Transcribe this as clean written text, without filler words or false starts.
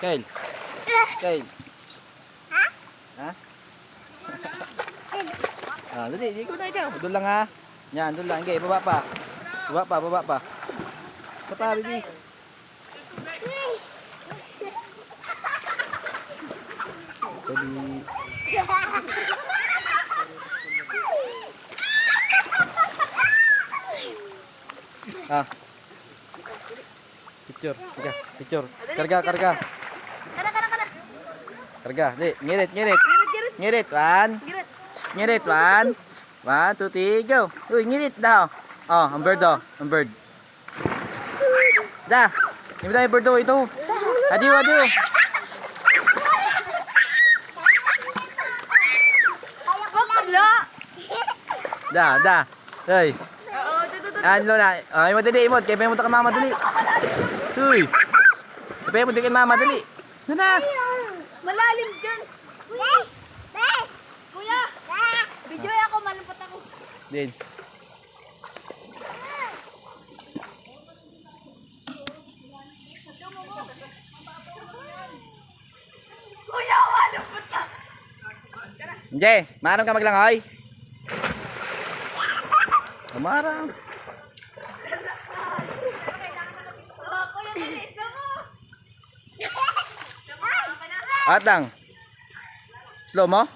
Kyle. Kyle. Ha? Ha? Ah, dali, ikaw na ikaw. Doon lang ha. Yan, doon lang. Okay, baba pa. Baba pa, baba pa. Baba pa, baby. Dali. Ah. Picture. Ika, picture. Karga, karga. Kana. Karga. Di, ngirit, ngirit. Girit. Ngirit, one. Girit. Ngirit, one. One, two, three, go. Uy, ngirit daw. Oh, ang bird daw. Ang bird. Da. Hindi tayo bird daw. Ito. Adiw, adiw. Bakla. Da, da. Uy. Oo, tututu. Ano na? Ay, madali, imod. Kaya mo ka mama, dali. Uy. Kaya mo ka mama, dali. Ano na? Malalim dyan. Kuya. Video ako, malumpat ako. Din. Kuya, malumpat ako. Jay, maram ka maglangoy? Marang. Kuya, bilis ako. Atang. Slow mo?